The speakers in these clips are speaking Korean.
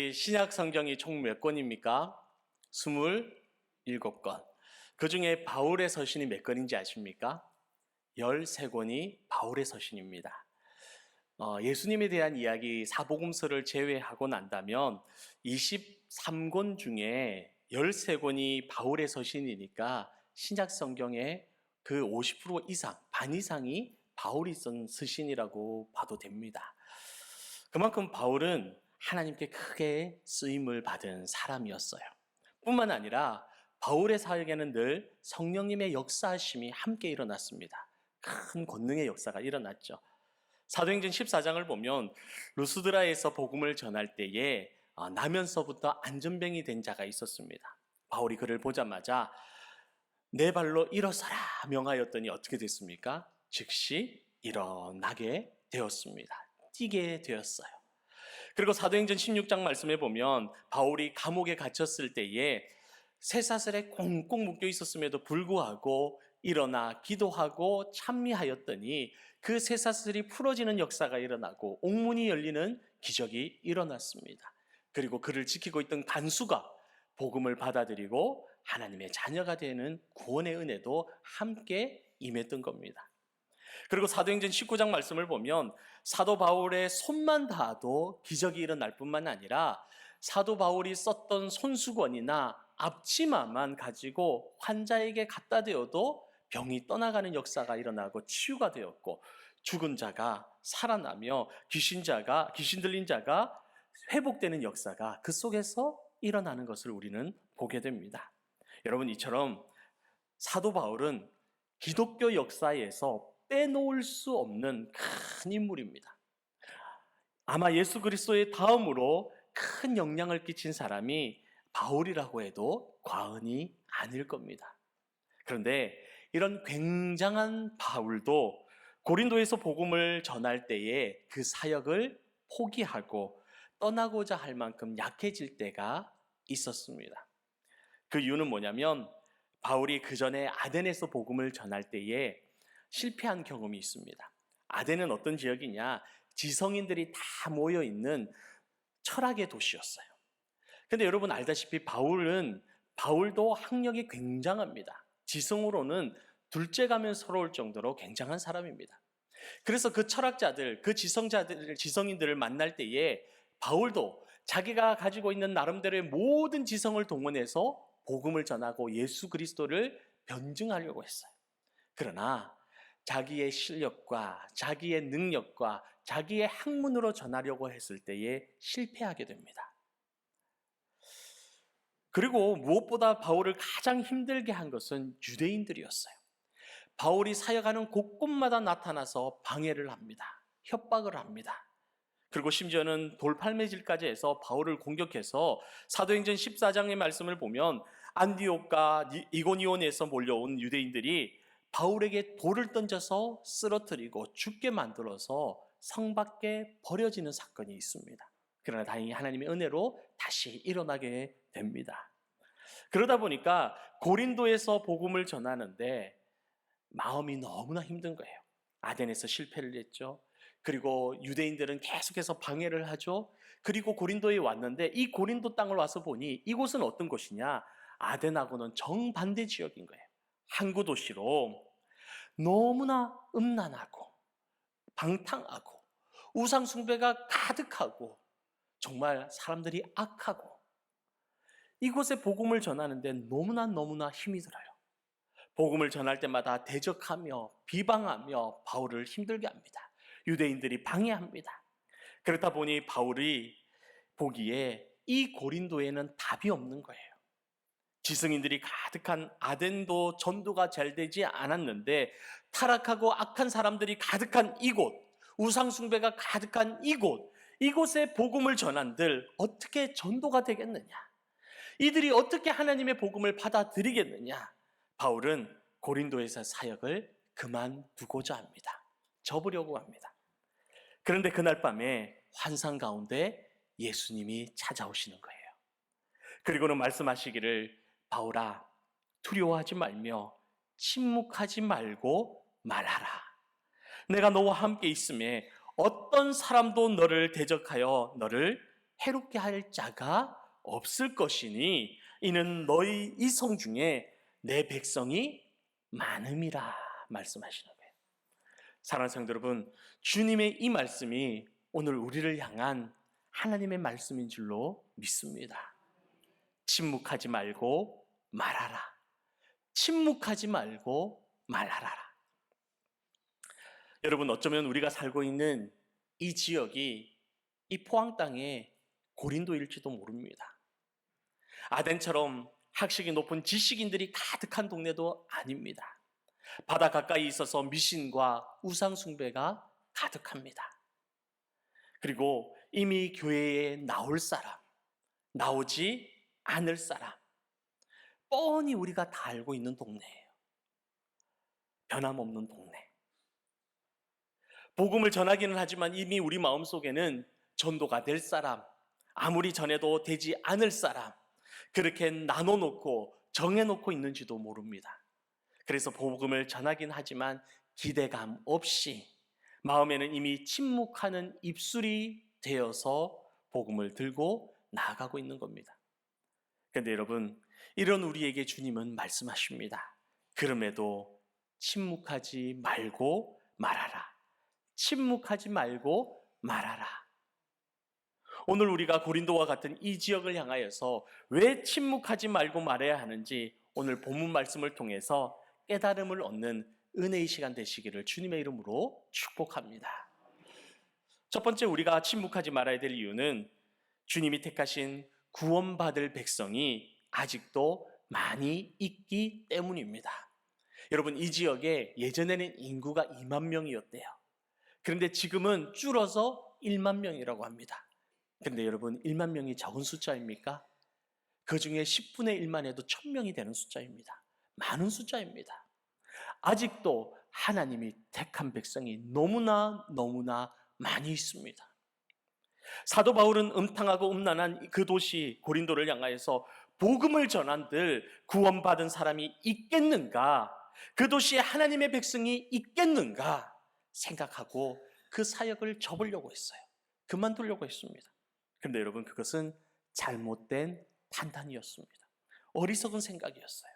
우리 신약 성경이 총 몇 권입니까? 27권. 그 중에 바울의 서신이 몇 권인지 아십니까? 13권이 바울의 서신입니다. 예수님에 대한 이야기 사복음서를 제외하고 난다면 23권 중에 13권이 바울의 서신이니까 신약 성경의 그 50% 이상, 반 이상이 바울이 쓴 서신이라고 봐도 됩니다. 그만큼 바울은 하나님께 크게 쓰임을 받은 사람이었어요. 뿐만 아니라 바울의 사역에는 늘 성령님의 역사하심이 함께 일어났습니다. 큰 권능의 역사가 일어났죠. 사도행전 14장을 보면 루스드라에서 복음을 전할 때에 나면서부터 안전병이 된 자가 있었습니다. 바울이 그를 보자마자 내 발로 일어서라 명하였더니 어떻게 됐습니까? 즉시 일어나게 되었습니다. 뛰게 되었어요. 그리고 사도행전 16장 말씀에 보면 바울이 감옥에 갇혔을 때에 쇠사슬에 꽁꽁 묶여 있었음에도 불구하고 일어나 기도하고 찬미하였더니 그 쇠사슬이 풀어지는 역사가 일어나고 옥문이 열리는 기적이 일어났습니다. 그리고 그를 지키고 있던 간수가 복음을 받아들이고 하나님의 자녀가 되는 구원의 은혜도 함께 임했던 겁니다. 그리고 사도행전 19장 말씀을 보면 사도 바울의 손만 닿아도 기적이 일어날 뿐만 아니라 사도 바울이 썼던 손수건이나 앞치마만 가지고 환자에게 갖다 대어도 병이 떠나가는 역사가 일어나고 치유가 되었고 죽은 자가 살아나며 귀신 들린 자가 회복되는 역사가 그 속에서 일어나는 것을 우리는 보게 됩니다. 여러분, 이처럼 사도 바울은 기독교 역사에서 빼놓을 수 없는 큰 인물입니다. 아마 예수 그리스도의 다음으로 큰 영향을 끼친 사람이 바울이라고 해도 과언이 아닐 겁니다. 그런데 이런 굉장한 바울도 고린도에서 복음을 전할 때에 그 사역을 포기하고 떠나고자 할 만큼 약해질 때가 있었습니다. 그 이유는 뭐냐면 바울이 그 전에 아덴에서 복음을 전할 때에 실패한 경험이 있습니다. 아덴은 어떤 지역이냐? 지성인들이 다 모여있는 철학의 도시였어요. 근데 여러분 알다시피 바울도 학력이 굉장합니다. 지성으로는 둘째가면 서러울 정도로 굉장한 사람입니다. 그래서 그 철학자들, 그 지성인들을 만날 때에 바울도 자기가 가지고 있는 나름대로의 모든 지성을 동원해서 복음을 전하고 예수 그리스도를 변증하려고 했어요. 그러나 자기의 실력과 자기의 능력과 자기의 학문으로 전하려고 했을 때에 실패하게 됩니다. 그리고 무엇보다 바울을 가장 힘들게 한 것은 유대인들이었어요. 바울이 사역하는 곳곳마다 나타나서 방해를 합니다. 협박을 합니다. 그리고 심지어는 돌팔매질까지 해서 바울을 공격해서 사도행전 14장의 말씀을 보면 안디옥과 이고니온에서 몰려온 유대인들이 바울에게 돌을 던져서 쓰러뜨리고 죽게 만들어서 성 밖에 버려지는 사건이 있습니다. 그러나 다행히 하나님의 은혜로 다시 일어나게 됩니다. 그러다 보니까 고린도에서 복음을 전하는데 마음이 너무나 힘든 거예요. 아덴에서 실패를 했죠. 그리고 유대인들은 계속해서 방해를 하죠. 그리고 고린도에 왔는데 이 고린도 땅을 와서 보니 이곳은 어떤 곳이냐? 아덴하고는 정반대 지역인 거예요. 항구 도시로 너무나 음란하고 방탕하고 우상 숭배가 가득하고 정말 사람들이 악하고 이곳에 복음을 전하는데 너무나 힘이 들어요. 복음을 전할 때마다 대적하며 비방하며 바울을 힘들게 합니다. 유대인들이 방해합니다. 그렇다 보니 바울이 보기에 이 고린도에는 답이 없는 거예요. 지성인들이 가득한 아덴도 전도가 잘 되지 않았는데 타락하고 악한 사람들이 가득한 이곳, 우상숭배가 가득한 이곳에 복음을 전한들 어떻게 전도가 되겠느냐? 이들이 어떻게 하나님의 복음을 받아들이겠느냐? 바울은 고린도에서 사역을 그만두고자 합니다. 접으려고 합니다. 그런데 그날 밤에 환상 가운데 예수님이 찾아오시는 거예요. 그리고는 말씀하시기를 바울아 두려워하지 말며 침묵하지 말고 말하라. 내가 너와 함께 있음에 어떤 사람도 너를 대적하여 너를 해롭게 할 자가 없을 것이니 이는 너희 이 성 중에 내 백성이 많음이라 말씀하시는 거예요. 사랑하는 성도 여러분, 주님의 이 말씀이 오늘 우리를 향한 하나님의 말씀인 줄로 믿습니다. 침묵하지 말고 말하라. 침묵하지 말고 말하라. 여러분, 어쩌면 우리가 살고 있는 이 지역이 이 포항 땅의 고린도일지도 모릅니다. 아덴처럼 학식이 높은 지식인들이 가득한 동네도 아닙니다. 바다 가까이 있어서 미신과 우상 숭배가 가득합니다. 그리고 이미 교회에 나올 사람, 나오지 않을 사람, 뻔히 우리가 다 알고 있는 동네예요. 변함없는 동네. 복음을 전하기는 하지만 이미 우리 마음속에는 전도가 될 사람, 아무리 전해도 되지 않을 사람, 그렇게 나눠놓고 정해놓고 있는지도 모릅니다. 그래서 복음을 전하긴 하지만 기대감 없이 마음에는 이미 침묵하는 입술이 되어서 복음을 들고 나아가고 있는 겁니다. 그런데 여러분, 이런 우리에게 주님은 말씀하십니다. 그럼에도 침묵하지 말고 말하라. 침묵하지 말고 말하라. 오늘 우리가 고린도와 같은 이 지역을 향하여서 왜 침묵하지 말고 말해야 하는지 오늘 본문 말씀을 통해서 깨달음을 얻는 은혜의 시간 되시기를 주님의 이름으로 축복합니다. 첫 번째, 우리가 침묵하지 말아야 될 이유는 주님이 택하신 구원받을 백성이 아직도 많이 있기 때문입니다. 여러분, 이 지역에 예전에는 인구가 2만 명이었대요. 그런데 지금은 줄어서 1만 명이라고 합니다. 그런데 여러분, 1만 명이 적은 숫자입니까? 그 중에 10분의 1만 해도 1000명이 되는 숫자입니다. 많은 숫자입니다. 아직도 하나님이 택한 백성이 너무나 많이 있습니다. 사도 바울은 음탕하고 음란한 그 도시 고린도를 향하여서 복음을 전한들 구원받은 사람이 있겠는가? 그 도시에 하나님의 백성이 있겠는가? 생각하고 그 사역을 접으려고 했어요. 그만두려고 했습니다. 그런데 여러분, 그것은 잘못된 판단이었습니다. 어리석은 생각이었어요.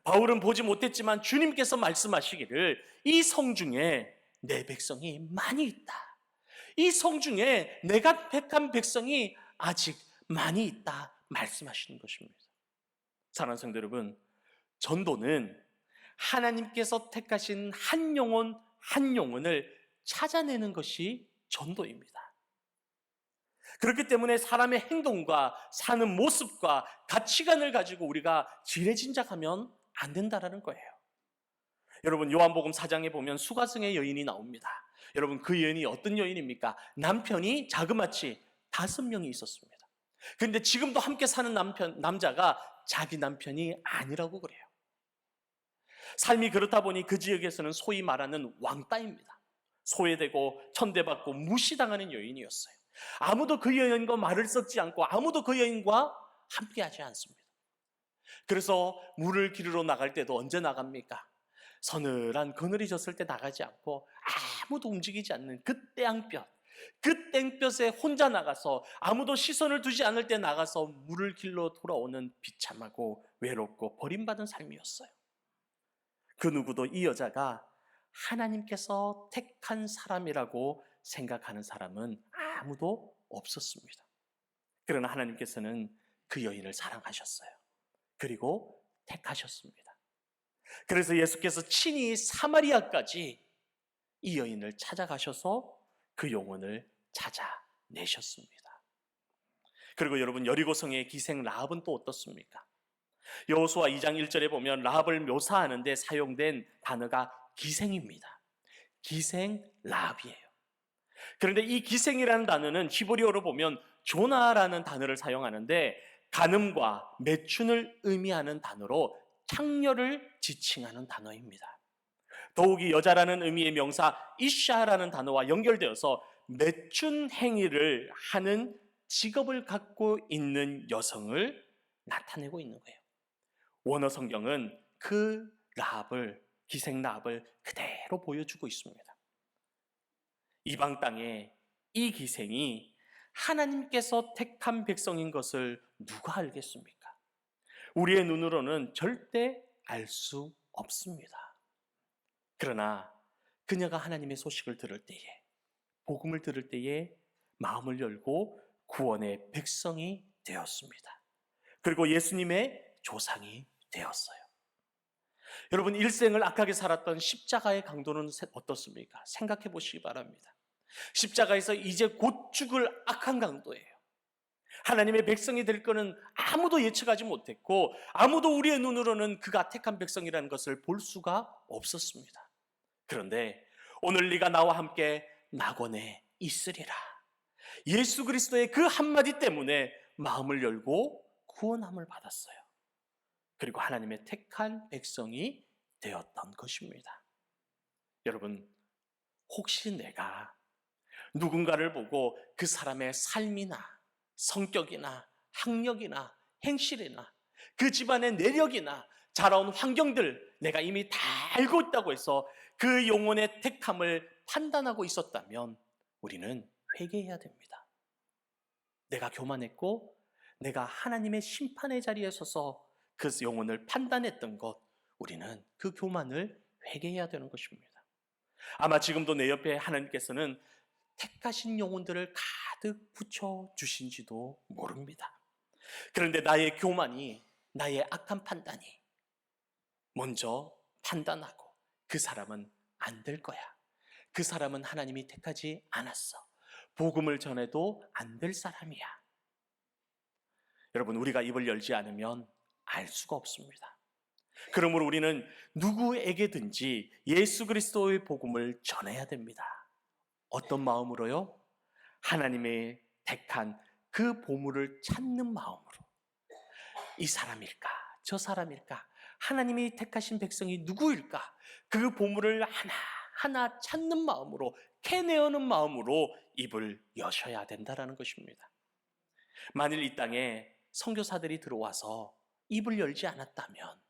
바울은 보지 못했지만 주님께서 말씀하시기를 이 성 중에 내 백성이 많이 있다. 이 성 중에 내가 택한 백성이 아직 많이 있다 말씀하시는 것입니다. 사랑하는 성도 여러분, 전도는 하나님께서 택하신 한 영혼 한 영혼을 찾아내는 것이 전도입니다. 그렇기 때문에 사람의 행동과 사는 모습과 가치관을 가지고 우리가 지레짐작하면 안 된다라는 거예요. 여러분, 요한복음 4장에 보면 수가성의 여인이 나옵니다. 여러분, 그 여인이 어떤 여인입니까? 남편이 자그마치 5명이 있었습니다. 그런데 지금도 함께 사는 남자가 자기 남편이 아니라고 그래요. 삶이 그렇다 보니 그 지역에서는 소위 말하는 왕따입니다. 소외되고 천대받고 무시당하는 여인이었어요. 아무도 그 여인과 말을 섞지 않고 아무도 그 여인과 함께하지 않습니다. 그래서 물을 기르러 나갈 때도 언제 나갑니까? 서늘한 그늘이 졌을 때 나가지 않고 아무도 움직이지 않는 그 땡볕, 그 땡볕에 혼자 나가서 아무도 시선을 두지 않을 때 나가서 물을 길러 돌아오는 비참하고 외롭고 버림받은 삶이었어요. 그 누구도 이 여자가 하나님께서 택한 사람이라고 생각하는 사람은 아무도 없었습니다. 그러나 하나님께서는 그 여인을 사랑하셨어요. 그리고 택하셨습니다. 그래서 예수께서 친히 사마리아까지 이 여인을 찾아가셔서 그 영혼을 찾아내셨습니다. 그리고 여러분, 여리고성의 기생 라합은 또 어떻습니까? 여호수아 2장 1절에 보면 라합을 묘사하는 데 사용된 단어가 기생입니다. 기생 라합이에요. 그런데 이 기생이라는 단어는 히브리어로 보면 조나라는 단어를 사용하는데 간음과 매춘을 의미하는 단어로 창녀를 지칭하는 단어입니다. 더욱이 여자라는 의미의 명사 이샤라는 단어와 연결되어서 매춘 행위를 하는 직업을 갖고 있는 여성을 나타내고 있는 거예요. 원어 성경은 그 라합을, 기생 라합을 그대로 보여주고 있습니다. 이방 땅에 이 기생이 하나님께서 택한 백성인 것을 누가 알겠습니까? 우리의 눈으로는 절대 알 수 없습니다. 그러나 그녀가 하나님의 소식을 들을 때에, 복음을 들을 때에 마음을 열고 구원의 백성이 되었습니다. 그리고 예수님의 조상이 되었어요. 여러분, 일생을 악하게 살았던 십자가의 강도는 어떻습니까? 생각해 보시기 바랍니다. 십자가에서 이제 곧 죽을 악한 강도예요. 하나님의 백성이 될 거는 아무도 예측하지 못했고, 아무도 우리의 눈으로는 그가 택한 백성이라는 것을 볼 수가 없었습니다. 그런데 오늘 네가 나와 함께 낙원에 있으리라. 예수 그리스도의 그 한마디 때문에 마음을 열고 구원함을 받았어요. 그리고 하나님의 택한 백성이 되었던 것입니다. 여러분, 혹시 내가 누군가를 보고 그 사람의 삶이나 성격이나 학력이나 행실이나 그 집안의 내력이나 자라온 환경들 내가 이미 다 알고 있다고 해서 그 영혼의 택함을 판단하고 있었다면 우리는 회개해야 됩니다. 내가 교만했고 내가 하나님의 심판의 자리에 서서 그 영혼을 판단했던 것, 우리는 그 교만을 회개해야 되는 것입니다. 아마 지금도 내 옆에 하나님께서는 택하신 영혼들을 가득 붙여주신지도 모릅니다. 그런데 나의 교만이, 나의 악한 판단이 먼저 판단하고 그 사람은 안 될 거야, 그 사람은 하나님이 택하지 않았어, 복음을 전해도 안 될 사람이야. 여러분, 우리가 입을 열지 않으면 알 수가 없습니다. 그러므로 우리는 누구에게든지 예수 그리스도의 복음을 전해야 됩니다. 어떤 마음으로요? 하나님의 택한 그 보물을 찾는 마음으로. 이 사람일까? 저 사람일까? 하나님이 택하신 백성이 누구일까? 그 보물을 하나하나 찾는 마음으로, 캐내어는 마음으로 입을 여셔야 된다는 것입니다. 만일 이 땅에 선교사들이 들어와서 입을 열지 않았다면,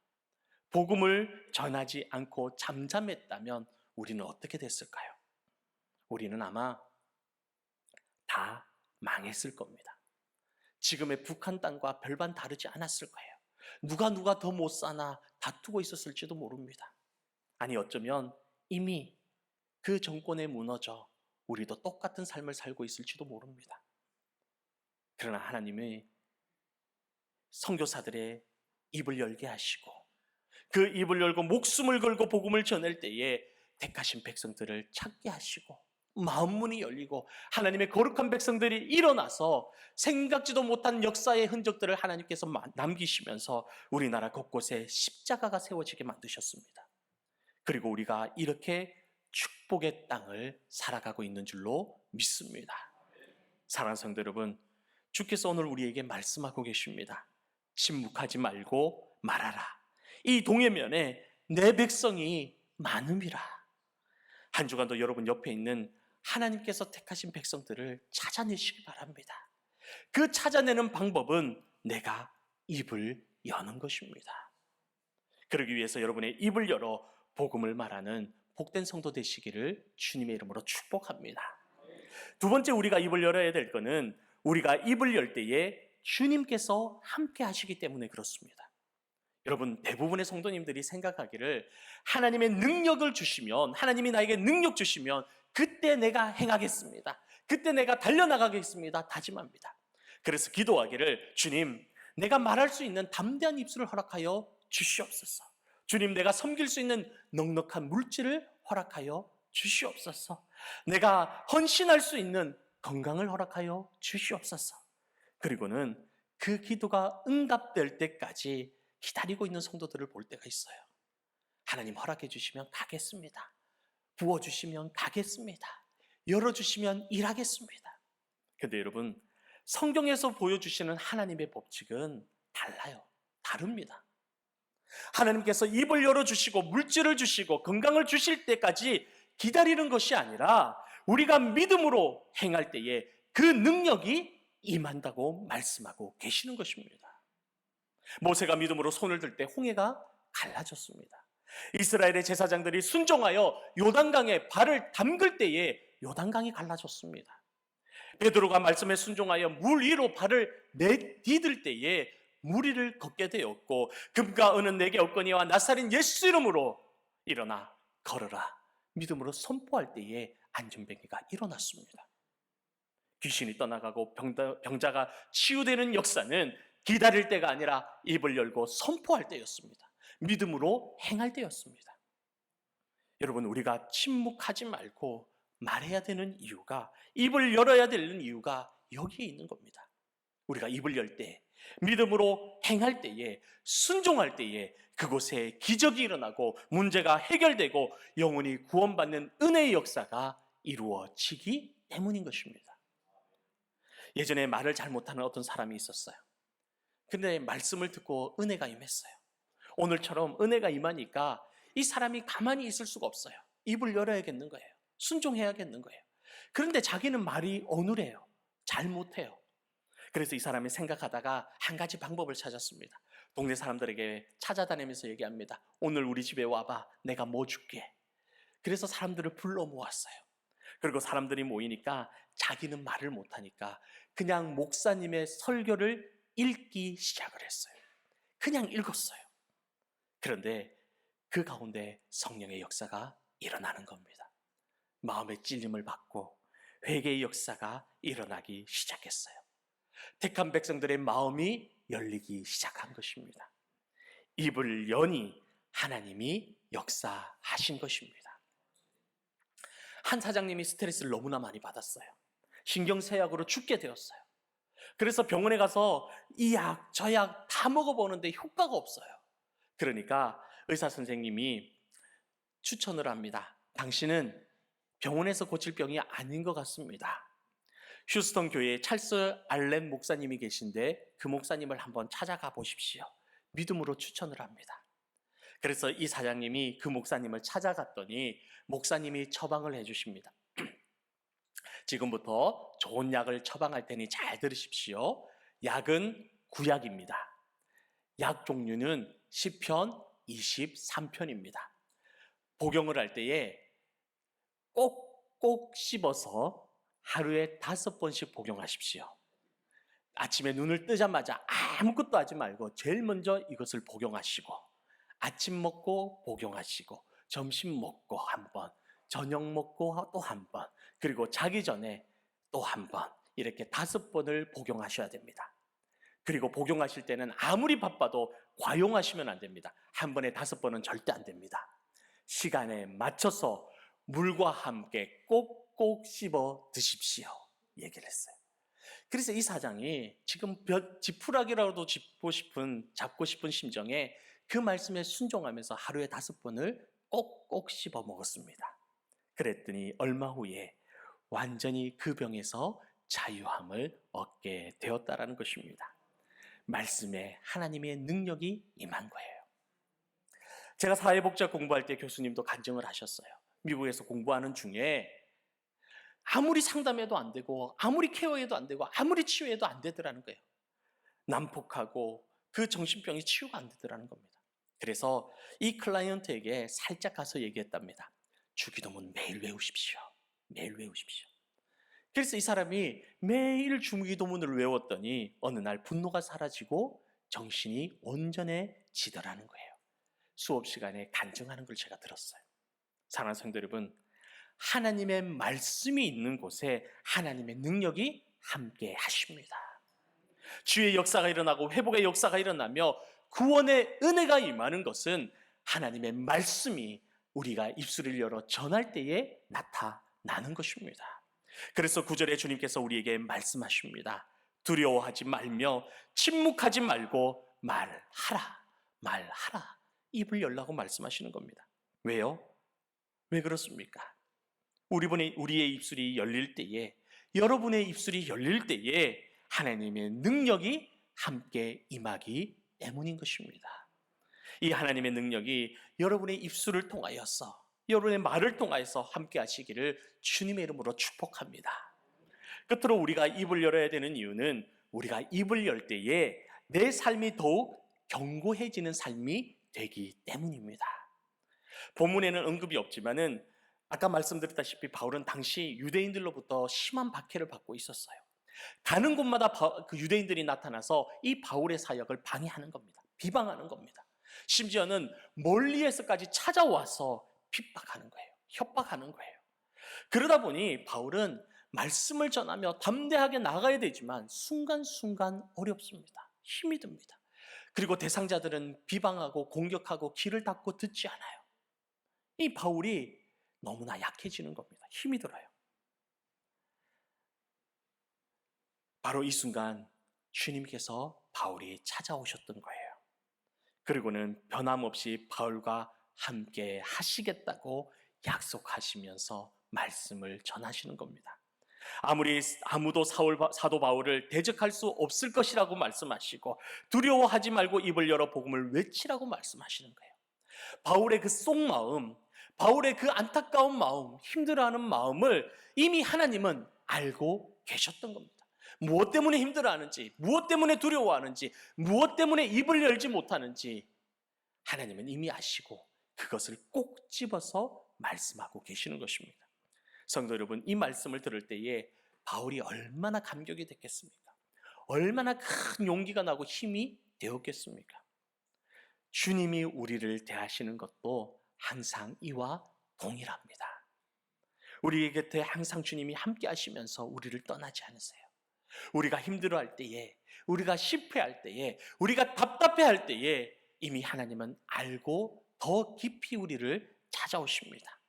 복음을 전하지 않고 잠잠했다면 우리는 어떻게 됐을까요? 우리는 아마 다 망했을 겁니다. 지금의 북한 땅과 별반 다르지 않았을 거예요. 누가 더 못 사나 다투고 있었을지도 모릅니다. 아니, 어쩌면 이미 그 정권에 무너져 우리도 똑같은 삶을 살고 있을지도 모릅니다. 그러나 하나님이 선교사들의 입을 열게 하시고 그 입을 열고 목숨을 걸고 복음을 전할 때에 택하신 백성들을 찾게 하시고 마음문이 열리고 하나님의 거룩한 백성들이 일어나서 생각지도 못한 역사의 흔적들을 하나님께서 남기시면서 우리나라 곳곳에 십자가가 세워지게 만드셨습니다. 그리고 우리가 이렇게 축복의 땅을 살아가고 있는 줄로 믿습니다. 사랑하는 성도 여러분, 주께서 오늘 우리에게 말씀하고 계십니다. 침묵하지 말고 말하라. 이 동해면에 내 백성이 많음이라. 한 주간도 여러분 옆에 있는 하나님께서 택하신 백성들을 찾아내시기 바랍니다. 그 찾아내는 방법은 내가 입을 여는 것입니다. 그러기 위해서 여러분의 입을 열어 복음을 말하는 복된 성도 되시기를 주님의 이름으로 축복합니다. 두 번째 우리가 입을 열어야 될 것은 우리가 입을 열 때에 주님께서 함께 하시기 때문에 그렇습니다. 여러분, 대부분의 성도님들이 생각하기를 하나님의 능력을 주시면, 하나님이 나에게 능력 주시면 그때 내가 행하겠습니다, 그때 내가 달려나가겠습니다 다짐합니다. 그래서 기도하기를, 주님, 내가 말할 수 있는 담대한 입술을 허락하여 주시옵소서. 주님, 내가 섬길 수 있는 넉넉한 물질을 허락하여 주시옵소서. 내가 헌신할 수 있는 건강을 허락하여 주시옵소서. 그리고는 그 기도가 응답될 때까지 기다리고 있는 성도들을 볼 때가 있어요. 하나님 허락해 주시면 가겠습니다. 부어주시면 가겠습니다. 열어주시면 일하겠습니다. 그런데 여러분, 성경에서 보여주시는 하나님의 법칙은 달라요. 다릅니다. 하나님께서 입을 열어주시고 물질을 주시고 건강을 주실 때까지 기다리는 것이 아니라 우리가 믿음으로 행할 때에 그 능력이 임한다고 말씀하고 계시는 것입니다. 모세가 믿음으로 손을 들 때 홍해가 갈라졌습니다. 이스라엘의 제사장들이 순종하여 요단강에 발을 담글 때에 요단강이 갈라졌습니다. 베드로가 말씀에 순종하여 물 위로 발을 내디딜 때에 물 위를 걷게 되었고, 금과 은은 내게 없거니와 나사렛 예수 이름으로 일어나 걸어라 믿음으로 선포할 때에 안전병이가 일어났습니다. 귀신이 떠나가고 병자가 치유되는 역사는 기다릴 때가 아니라 입을 열고 선포할 때였습니다. 믿음으로 행할 때였습니다. 여러분, 우리가 침묵하지 말고 말해야 되는 이유가, 입을 열어야 되는 이유가 여기에 있는 겁니다. 우리가 입을 열 때, 믿음으로 행할 때에, 순종할 때에 그곳에 기적이 일어나고 문제가 해결되고 영혼이 구원받는 은혜의 역사가 이루어지기 때문인 것입니다. 예전에 말을 잘 못하는 어떤 사람이 있었어요. 근데 말씀을 듣고 은혜가 임했어요. 오늘처럼 은혜가 임하니까 이 사람이 가만히 있을 수가 없어요. 입을 열어야겠는 거예요. 순종해야겠는 거예요. 그런데 자기는 말이 어눌해요. 잘 못해요. 그래서 이 사람이 생각하다가 한 가지 방법을 찾았습니다. 동네 사람들에게 찾아다니면서 얘기합니다. 오늘 우리 집에 와봐. 내가 뭐 줄게. 그래서 사람들을 불러 모았어요. 그리고 사람들이 모이니까 자기는 말을 못하니까 그냥 목사님의 설교를 읽기 시작을 했어요. 그냥 읽었어요. 그런데 그 가운데 성령의 역사가 일어나는 겁니다. 마음의 찔림을 받고 회개의 역사가 일어나기 시작했어요. 택한 백성들의 마음이 열리기 시작한 것입니다. 입을 여니 하나님이 역사하신 것입니다. 한 사장님이 스트레스를 너무나 많이 받았어요. 신경쇠약으로 죽게 되었어요. 그래서 병원에 가서 이 약, 저 약 다 먹어보는데 효과가 없어요. 그러니까 의사 선생님이 추천을 합니다. 당신은 병원에서 고칠 병이 아닌 것 같습니다. 휴스턴 교회에 찰스 알렌 목사님이 계신데 그 목사님을 한번 찾아가 보십시오. 믿음으로 추천을 합니다. 그래서 이 사장님이 그 목사님을 찾아갔더니 목사님이 처방을 해주십니다. 지금부터 좋은 약을 처방할 테니 잘 들으십시오. 약은 구약입니다. 약 종류는 시편 23편입니다. 복용을 할 때에 꼭꼭 씹어서 하루에 5번씩 복용하십시오. 아침에 눈을 뜨자마자 아무것도 하지 말고 제일 먼저 이것을 복용하시고, 아침 먹고 복용하시고, 점심 먹고 한 번, 저녁 먹고 또 한 번, 그리고 자기 전에 또 한 번, 이렇게 5번을 복용하셔야 됩니다. 그리고 복용하실 때는 아무리 바빠도 과용하시면 안 됩니다. 한 번에 5번은 절대 안 됩니다. 시간에 맞춰서 물과 함께 꼭꼭 씹어 드십시오. 얘기를 했어요. 그래서 이 사장이 지금 지푸라기라도 잡고 싶은 심정에 그 말씀에 순종하면서 하루에 5번을 꼭꼭 씹어 먹었습니다. 그랬더니 얼마 후에 완전히 그 병에서 자유함을 얻게 되었다라는 것입니다. 말씀에 하나님의 능력이 임한 거예요. 제가 사회복지학 공부할 때 교수님도 간증을 하셨어요. 미국에서 공부하는 중에 아무리 상담해도 안 되고 아무리 케어해도 안 되고 아무리 치유해도 안 되더라는 거예요. 난폭하고 그 정신병이 치유가 안 되더라는 겁니다. 그래서 이 클라이언트에게 살짝 가서 얘기했답니다. 주기도문 매일 외우십시오. 매일 외우십시오. 그래서 이 사람이 매일 주기도문을 외웠더니 어느 날 분노가 사라지고 정신이 온전해지더라는 거예요. 수업 시간에 간증하는 걸 제가 들었어요. 사랑하는 성도 여러분, 하나님의 말씀이 있는 곳에 하나님의 능력이 함께 하십니다. 주의 역사가 일어나고 회복의 역사가 일어나며 구원의 은혜가 임하는 것은 하나님의 말씀이 우리가 입술을 열어 전할 때에 나타나는 것입니다. 그래서 9절에 주님께서 우리에게 말씀하십니다. 두려워하지 말며 침묵하지 말고 말하라. 말하라. 입을 열라고 말씀하시는 겁니다. 왜요? 왜 그렇습니까? 우리의 입술이 열릴 때에, 여러분의 입술이 열릴 때에 하나님의 능력이 함께 임하기 때문인 것입니다. 이 하나님의 능력이 여러분의 입술을 통하여서, 여러분의 말을 통하여서 함께 하시기를 주님의 이름으로 축복합니다. 끝으로 우리가 입을 열어야 되는 이유는 우리가 입을 열 때에 내 삶이 더욱 견고해지는 삶이 되기 때문입니다. 본문에는 언급이 없지만은 아까 말씀드렸다시피 바울은 당시 유대인들로부터 심한 박해를 받고 있었어요. 가는 곳마다 그 유대인들이 나타나서 이 바울의 사역을 방해하는 겁니다. 비방하는 겁니다. 심지어는 멀리에서까지 찾아와서 핍박하는 거예요. 협박하는 거예요. 그러다 보니 바울은 말씀을 전하며 담대하게 나가야 되지만 순간순간 어렵습니다. 힘이 듭니다. 그리고 대상자들은 비방하고 공격하고 귀를 닫고 듣지 않아요. 이 바울이 너무나 약해지는 겁니다. 힘이 들어요. 바로 이 순간 주님께서 바울이 찾아오셨던 거예요. 그리고는 변함없이 바울과 함께 하시겠다고 약속하시면서 말씀을 전하시는 겁니다. 아무도 사도 바울을 대적할 수 없을 것이라고 말씀하시고 두려워하지 말고 입을 열어 복음을 외치라고 말씀하시는 거예요. 바울의 그 속마음, 바울의 그 안타까운 마음, 힘들어하는 마음을 이미 하나님은 알고 계셨던 겁니다. 무엇 때문에 힘들어하는지, 무엇 때문에 두려워하는지, 무엇 때문에 입을 열지 못하는지 하나님은 이미 아시고 그것을 꼭 집어서 말씀하고 계시는 것입니다. 성도 여러분, 이 말씀을 들을 때에 바울이 얼마나 감격이 됐겠습니까? 얼마나 큰 용기가 나고 힘이 되었겠습니까? 주님이 우리를 대하시는 것도 항상 이와 동일합니다. 우리 곁에 항상 주님이 함께 하시면서 우리를 떠나지 않으세요. 우리가 힘들어할 때에, 우리가 실패할 때에, 우리가 답답해할 때에 이미 하나님은 알고 더 깊이 우리를 찾아오십니다.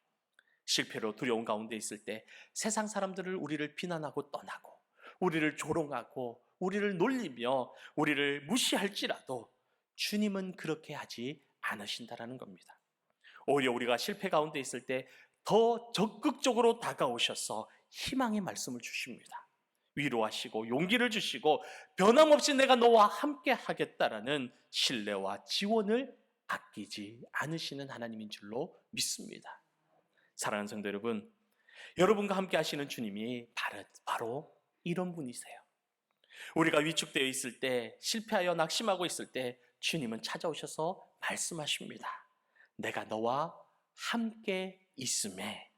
실패로 두려운 가운데 있을 때 세상 사람들을 우리를 비난하고 떠나고 우리를 조롱하고 우리를 놀리며 우리를 무시할지라도 주님은 그렇게 하지 않으신다라는 겁니다. 오히려 우리가 실패 가운데 있을 때 더 적극적으로 다가오셔서 희망의 말씀을 주십니다. 위로하시고 용기를 주시고 변함없이 내가 너와 함께 하겠다라는 신뢰와 지원을 아끼지 않으시는 하나님인 줄로 믿습니다. 사랑하는 성도 여러분, 여러분과 함께 하시는 주님이 바로 이런 분이세요. 우리가 위축되어 있을 때, 실패하여 낙심하고 있을 때 주님은 찾아오셔서 말씀하십니다. 내가 너와 함께 있음에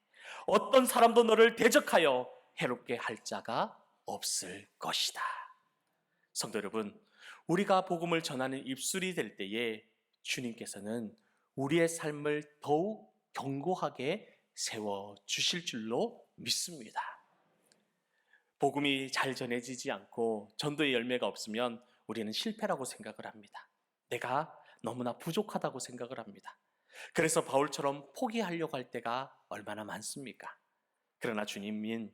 어떤 사람도 너를 대적하여 해롭게 할 자가 없을 것이다. 성도 여러분, 우리가 복음을 전하는 입술이 될 때에 주님께서는 우리의 삶을 더욱 견고하게 세워주실 줄로 믿습니다. 복음이 잘 전해지지 않고 전도의 열매가 없으면 우리는 실패라고 생각을 합니다. 내가 너무나 부족하다고 생각을 합니다. 그래서 바울처럼 포기하려고 할 때가 얼마나 많습니까? 그러나 주님은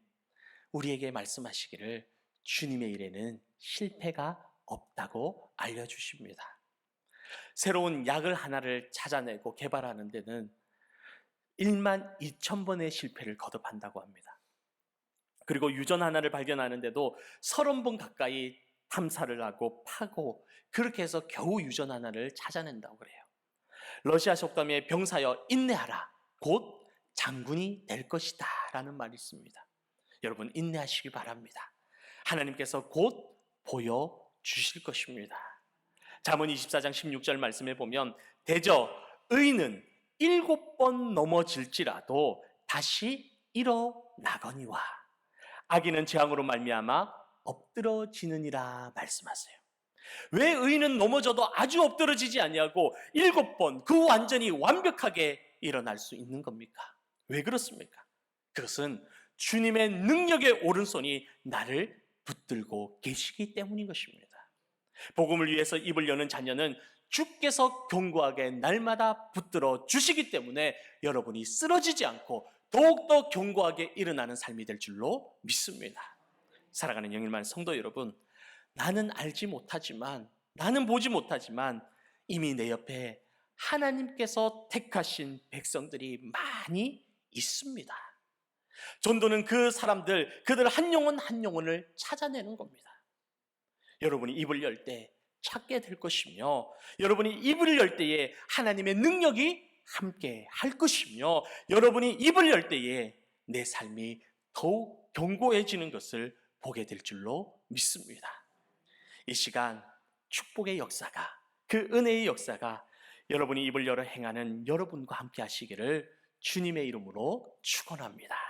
우리에게 말씀하시기를 주님의 일에는 실패가 없다고 알려주십니다. 새로운 약을 하나를 찾아내고 개발하는 데는 1만 2천 번의 실패를 거듭한다고 합니다. 그리고 유전 하나를 발견하는데도 30번 가까이 탐사를 하고 파고 그렇게 해서 겨우 유전 하나를 찾아낸다고 그래요. 러시아 속담에 병사여 인내하라 곧 장군이 될 것이다 라는 말이 있습니다. 여러분 인내하시기 바랍니다. 하나님께서 곧 보여주실 것입니다. 잠언 24장 16절 말씀에 보면 대저 의인은 7번 넘어질지라도 다시 일어나거니와 악인은 재앙으로 말미암아 엎드러지느니라 말씀하세요. 왜 의인은 넘어져도 아주 엎드러지지 아니하고 7번 그 완전히 완벽하게 일어날 수 있는 겁니까? 왜 그렇습니까? 그것은 주님의 능력의 오른손이 나를 붙들고 계시기 때문인 것입니다. 복음을 위해서 입을 여는 자녀는 주께서 견고하게 날마다 붙들어 주시기 때문에 여러분이 쓰러지지 않고 더욱더 견고하게 일어나는 삶이 될 줄로 믿습니다. 사랑하는 영일만 성도 여러분, 나는 알지 못하지만, 나는 보지 못하지만 이미 내 옆에 하나님께서 택하신 백성들이 많이 있습니다. 전도는 그 사람들, 그들 한 영혼 한 영혼을 찾아내는 겁니다. 여러분이 입을 열 때 찾게 될 것이며 여러분이 입을 열 때에 하나님의 능력이 함께 할 것이며 여러분이 입을 열 때에 내 삶이 더욱 견고해지는 것을 보게 될 줄로 믿습니다. 이 시간 축복의 역사가 그 은혜의 역사가 여러분이 입을 열어 행하는 여러분과 함께 하시기를 주님의 이름으로 축원합니다.